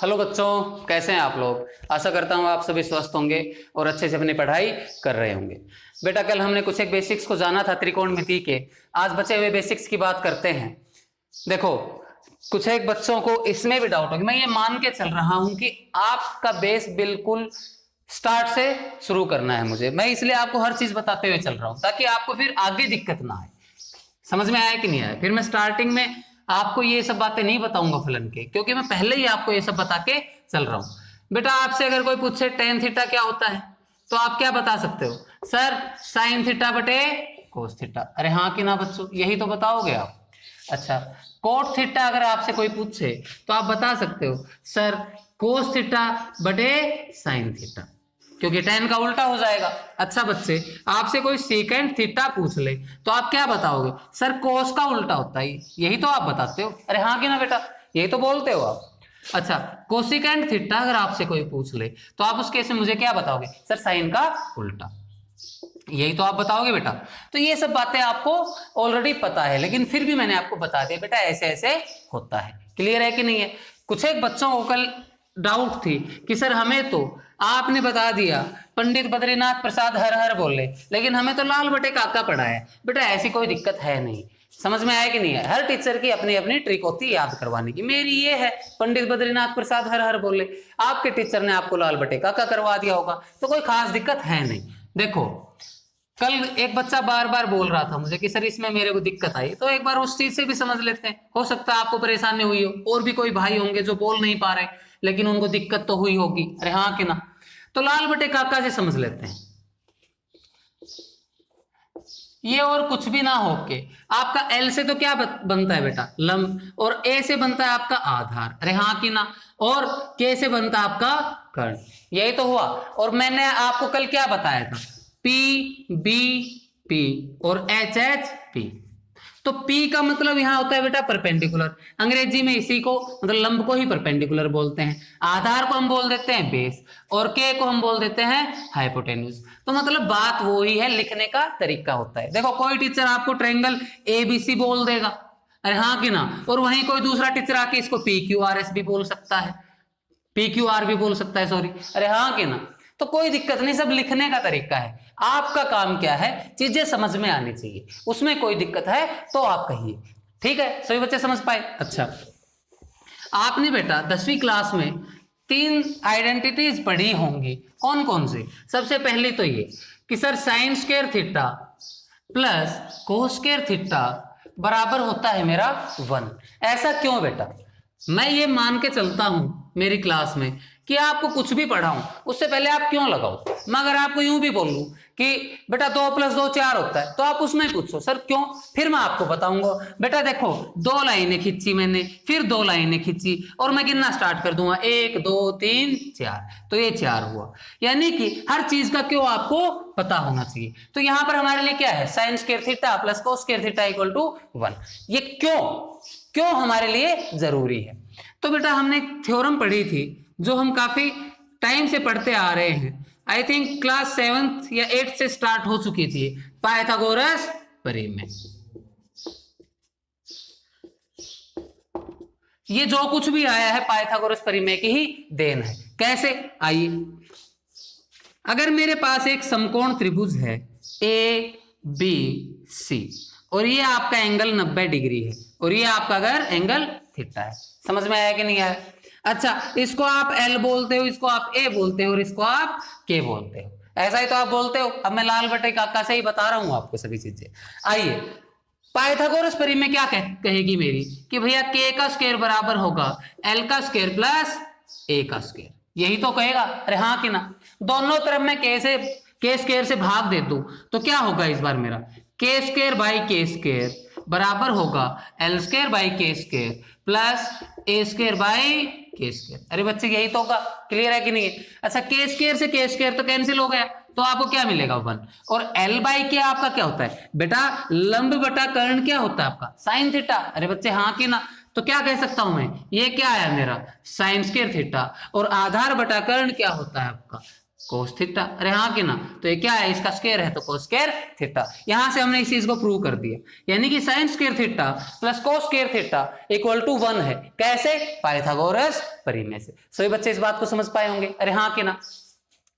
Hello बच्चों, कैसे हैं आप लोग। आशा करता हूँ आप सभी स्वस्थ होंगे और अच्छे से अपनी पढ़ाई कर रहे होंगे। बेटा कल हमने कुछ एक बेसिक्स को जाना था त्रिकोणमिति के। आज बचे हुए बेसिक्स की बात करते हैं। देखो, कुछ एक बच्चों को इसमें भी डाउट होगा। मैं ये मान के चल रहा हूं कि आपका बेस बिल्कुल स्टार्ट से शुरू करना है मुझे। मैं इसलिए आपको हर चीज बताते हुए चल रहा हूं ताकि आपको फिर आगे दिक्कत ना आए। समझ में आया कि नहीं आया। फिर मैं स्टार्टिंग में आपको ये सब बातें नहीं बताऊंगा फलन के, क्योंकि मैं पहले ही आपको ये सब बता के चल रहा हूं। बेटा आपसे अगर कोई पूछे टेन थीटा क्या होता है तो आप क्या बता सकते हो? सर साइन थीटा बटे कोस थीटा। अरे हाँ कि ना बच्चों, यही तो बताओगे आप। अच्छा, कोट थीटा अगर आपसे कोई पूछे तो आप बता सकते हो सर कोस थीटा बटे साइन थीटा, क्योंकि tan का उल्टा हो जाएगा। अच्छा बच्चे, आपसे कोई सेकेंड थीटा पूछ ले तो आप क्या बताओगे? सर कोस का उल्टा होता है, यही तो आप बताते हो। अरे हाँ कि ना बेटा, यही तो बोलते हो आप। अच्छा, कोसिकेंड थीटा अगर आपसे कोई पूछ ले तो आप उस केस में मुझे क्या बताओगे? सर साइन का उल्टा, यही तो आप बताओगे बेटा। तो ये सब बातें आपको ऑलरेडी पता है, लेकिन फिर भी मैंने आपको बता दिया बेटा ऐसे ऐसे होता है। क्लियर है कि नहीं है? कुछ एक बच्चों को कल डाउट थी कि सर हमें तो आपने बता दिया पंडित बद्रीनाथ प्रसाद हर हर बोले, लेकिन हमें तो लाल बटे काका पढ़ा है। बेटा ऐसी कोई दिक्कत है नहीं। समझ में आया कि नहीं है? हर टीचर की अपनी अपनी ट्रिक होती है याद करवाने की। मेरी ये है पंडित बद्रीनाथ प्रसाद हर हर बोले, आपके टीचर ने आपको लाल बटे काका करवा दिया होगा, तो कोई खास दिक्कत है नहीं। देखो, कल एक बच्चा बार बार बोल रहा था मुझे कि सर इसमें मेरे को दिक्कत आई, तो एक बार उस चीज से भी समझ लेते हैं। हो सकता है आपको परेशानी हुई हो, और भी कोई भाई होंगे जो बोल नहीं पा रहे लेकिन उनको दिक्कत तो हुई होगी। अरे हाँ कि ना? तो लाल बटे काका से समझ लेते हैं। ये और कुछ भी ना हो के आपका एल से तो क्या बनता है बेटा? लंब। और ए से बनता है आपका आधार। अरे हाँ कि ना? और के से बनता है आपका कर्ण। यही तो हुआ। और मैंने आपको कल क्या बताया था? पी बी पी और एच एच पी। तो P का मतलब यहां होता है बेटा परपेंडिकुलर। अंग्रेजी में इसी को मतलब लंब को ही परपेंडिकुलर बोलते हैं। आधार को हम बोल देते हैं बेस, और K को हम बोल देते हैं हाइपोटेन्यूज। तो मतलब बात वो ही है, लिखने का तरीका होता है। देखो, कोई टीचर आपको ट्रायंगल ABC बोल देगा, अरे हाँ कि ना? और वहीं कोई दूसरा टीचर आके इसको PQRS भी बोल सकता है, PQR भी बोल सकता है, सॉरी। अरे हाँ कि ना? तो कोई दिक्कत नहीं, सब लिखने का तरीका है। आपका काम क्या है? चीजें समझ में आनी चाहिए। उसमें कोई दिक्कत है तो आप कहिए। ठीक है, सभी बच्चे समझ पाए? अच्छा, आपने बेटा 10वीं क्लास में 3 आइडेंटिटीज पढ़ी होंगी। कौन कौन सी? सबसे पहली तो ये कि sir sign square theta plus cos square theta बराबर होता है मेरा 1। ऐसा क्यों बेटा? मैं ये मान के चलता हूं मेरी क्लास में कि आपको कुछ भी पढ़ाऊं उससे पहले आप क्यों लगाओ। मैं अगर आपको यूं भी बोल लूं कि बेटा 2 + 2 4 होता है, तो आप उसमें पूछो सर क्यों, फिर मैं आपको बताऊंगा। बेटा देखो, 2 लाइनें खींची मैंने, फिर 2 लाइनें खींची और मैं गिनना स्टार्ट कर दूंगा 1 2 3 4, तो ये 4 हुआ। यानी कि हर चीज का क्यों आपको पता होना चाहिए। तो यहां पर हमारे लिए क्या है? Sine square theta plus cos square theta equal to 1। ये क्यों क्यों हमारे लिए जरूरी है? तो बेटा हमने एक थ्योरम पढ़ी थी जो हम काफी टाइम से पढ़ते आ रहे हैं। आई थिंक क्लास 7th या 8th से स्टार्ट हो चुकी थी, पाइथागोरस परिमेय। ये जो कुछ भी आया है पाइथागोरस परिमेय की ही देन है। कैसे? आइए, अगर मेरे पास एक समकोण त्रिभुज है ABC और ये आपका एंगल 90 डिग्री है और ये आपका अगर एंगल थीटा है। समझ में आया कि नहीं आया? अच्छा, इसको आप L बोलते हो, इसको आप A बोलते हो और इसको आप K बोलते हो। ऐसा ही तो आप बोलते हो। अब मैं लाल बटे काका से ही बता रहा हूं आपको सभी चीजें। आइए, पाइथागोरस परिमेय क्या कहेगी मेरी कि भैया K का स्क्वायर बराबर होगा L का स्क्वायर प्लस A का स्क्वायर। यही तो कहेगा। अरे हाँ कि ना? दोनों तरफ मैं के स्क्वायर से भाग दे दूं तो क्या होगा इस बार मेरा? के स्क्वायर बाई के स्क्वायर बराबर होगा एल स्क्वायर बाई के square plus A square by के स्क्वायर। अरे बच्चे यही तो होगा। क्लियर है कि नहीं है? अच्छा, के स्क्वायर से के स्क्वायर तो कैंसिल हो गया, तो आपको क्या मिलेगा 1। और एल बाई के आपका क्या होता है बेटा? लंब बटा कर्ण क्या होता है आपका? Sine theta. अरे बच्चे हाँ कि ना? तो क्या कह सकता हूं मैं? ये क्या आया मेरा? Sign square theta. और आधार बटा कर्ण क्या होता है आपका? Cos theta. अरे हाँ कि ना, तो ये क्या है, इसका स्क्वायर है तो कोस स्क्वायर थीटा। यहां से हमने इस चीज को प्रूव कर दिया, यानी कि sine square theta plus cos square theta equal to 1 है। कैसे? पाइथागोरस परिमेय से। सभी बच्चे इस बात को समझ पाए होंगे। अरे हाँ कि ना।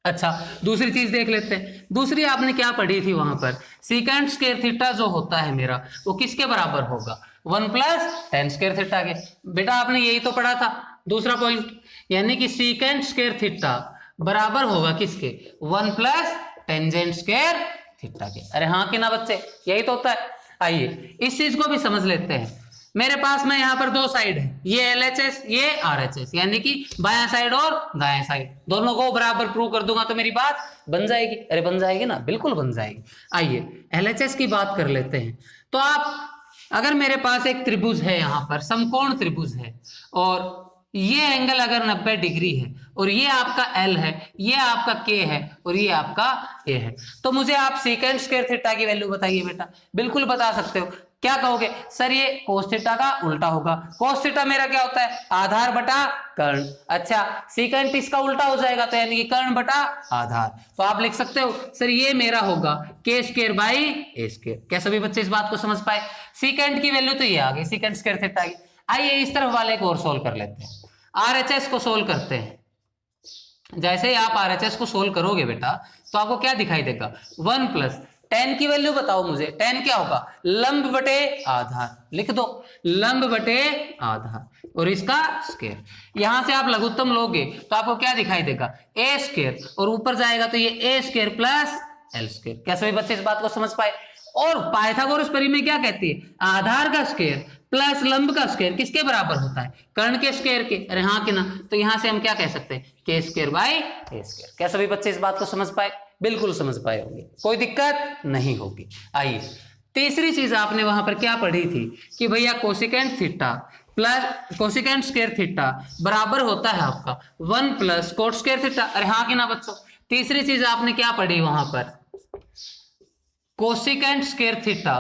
अच्छा, दूसरी चीज देख लेते हैं। दूसरी आपने क्या पढ़ी थी वहां पर, सीकेंट स्क्वायर थीटा जो होता है मेरा, वो किसके बराबर होगा, 1 प्लस टेन स्क्वायर थीटा के। बेटा आपने यही तो पढ़ा था दूसरा पॉइंट, यानी कि सीकेंट स्क्वायर थीटा बराबर होगा किसके, 1 प्लस टेंजेंट स्क्वायर थीटा के। अरे हाँ कि ना बच्चे, यही तो होता है। आइए इस चीज को भी समझ लेते हैं। मेरे पास में यहाँ पर दो साइड है, ये LHS ये RHS, यानी कि बायां साइड और दायां साइड, दोनों को बराबर प्रूव कर दूंगा तो मेरी बात बन जाएगी। अरे बन जाएगी ना, बिल्कुल बन जाएगी। आइए LHS की बात कर लेते हैं। तो आप अगर मेरे पास एक त्रिभुज है, यहाँ पर समकोण त्रिभुज है, और ये एंगल अगर 90 डिग्री है, और ये आपका L है, ये आपका K है, और ये आपका A है, तो मुझे आप सीकेंट स्क्वायर थीटा की वैल्यू बताइए बेटा। बिल्कुल बता सकते हो। क्या कहोगे, सर ये कोस थीटा का उल्टा होगा। कोस थीटा मेरा क्या होता है, आधार बटा कर्ण। अच्छा, सीकेंट इसका उल्टा हो जाएगा, तो यानी कि कर्ण बटा आधार। तो आप लिख सकते हो सर ये मेरा होगा के स्क्वायर बाई ए स्क्वायर। क्या सभी बच्चे इस बात को समझ पाए? सीकेंट की वैल्यू तो ये आ गई, सीकेंट स्क्वायर थीटा की। आइए इस तरफ वाले को और सोल्व कर लेते हैं, RHS को सोल्व करते हैं। जैसे ही आप RHS को सोल्व करोगे बेटा, तो आपको क्या दिखाई देगा, 1 प्लस टेन की वैल्यू बताओ मुझे, टेन क्या होगा, लंब बटे आधार। लिख दो लंब बटे आधार, और इसका स्क्वायर। यहां से आप लघुत्तम लोगे तो आपको क्या दिखाई देगा, ए स्क्वायर, और ऊपर जाएगा तो ये ए स्क्वायर प्लस एल स्क्वायर। क्या सभी बच्चे इस बात को समझ पाए? और पाइथागोरस परिमेय क्या कहती है, आधार का स्क्वायर प्लस लंब का स्क्वायर किसके बराबर होता है, कर्ण के स्क्वायर के। अरे हाँ कि ना, तो यहां से हम क्या कह सकते हैं, के स्क्वायर बाई ए स्क्वायर। क्या सभी बच्चे इस बात को समझ पाए? बिल्कुल समझ पाए होंगे, कोई दिक्कत नहीं होगी। आइए तीसरी चीज आपने वहां पर क्या पढ़ी थी कि भैया cosecant theta plus cosecant square theta बराबर होता है आपका 1 प्लस कोट स्क्वायर थीटा। अरे हाँ कि ना बच्चों, तीसरी चीज आपने क्या पढ़ी वहां पर, कोसिकेंट स्क्वायर थीटा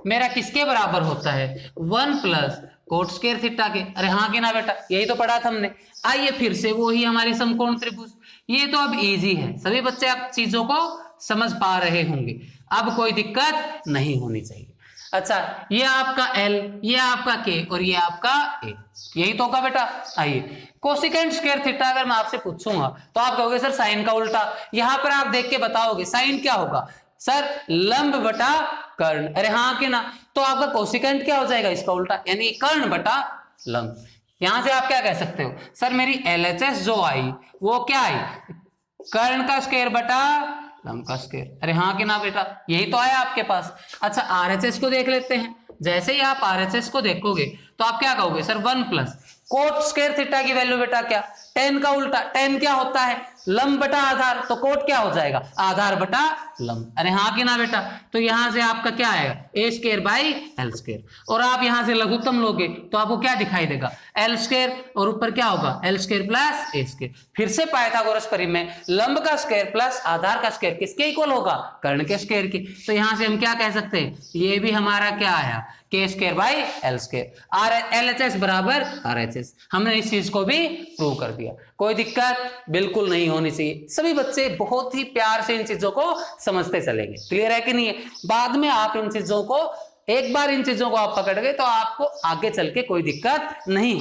मेरा किसके बराबर होता है, 1 प्लस कोट स्क्वायर थीटा के। अरे हाँ कि ना बेटा, यही तो पढ़ा था हमने। आइए फिर से वो ही हमारी समकोण त्रिभुज, ये तो अब इजी है, सभी बच्चे आप चीजों को समझ पा रहे होंगे, अब कोई दिक्कत नहीं होनी चाहिए। अच्छा, ये आपका L, ये आपका K, और ये आपका A, यही तो होगा बेटा। आइए कोसिकेंट स्क्वायर थीटा अगर मैं आपसे पूछूंगा तो आप कहोगे सर साइन का उल्टा। यहां पर आप देख के बताओगे साइन क्या होगा, सर लंब बटा कर्ण। अरे हाँ कि ना, तो आपका कोसिकेंट क्या हो जाएगा, इसका उल्टा, यानी कर्ण बटा लंब। यहां से आप क्या कह सकते हो, सर मेरी LHS जो आई वो क्या आई, कर्ण का स्क्वायर बटा लंब का स्क्वायर। अरे हाँ कि ना बेटा, यही तो आया आपके पास। अच्छा RHS को देख लेते हैं। जैसे ही आप RHS को देखोगे तो आप क्या कहोगे, sir 1 plus coat square theta की वैल्यू बेटा क्या, टेन का उल्टा। टेन क्या होता है, लंब बटा आधार, तो कोट क्या हो जाएगा, आधार बटा लंब। अरे हाँ कि ना बेटा, तो यहां से आपका क्या आएगा, ए स्क्वायर बाई एल स्क्वायर। और आप यहां से लघुत्तम लोगे तो आपको क्या दिखाई देगा, एल स्क्वायर, और ऊपर क्या होगा, एल स्क्वायर प्लस ए स्क्वायर। फिर से पाइथागोरस परिमेय, लंब का स्क्वायर प्लस आधार का स्क्वायर किसके इक्वल होगा, कर्ण के स्क्वायर के। तो यहां से हम क्या कह सकते हैं, ये भी हमारा क्या आया, के square by L square. LHS बराबर RHS, हमने इस चीज को भी प्रूव कर दिया। कोई दिक्कत बिल्कुल नहीं होनी चाहिए। सभी बच्चे बहुत ही प्यार से इन चीजों को समझते चलेंगे। क्लियर है कि नहीं है? बाद में आप इन चीजों को, एक बार इन चीजों को आप पकड़ गए तो आपको आगे चल के कोई दिक्कत नहीं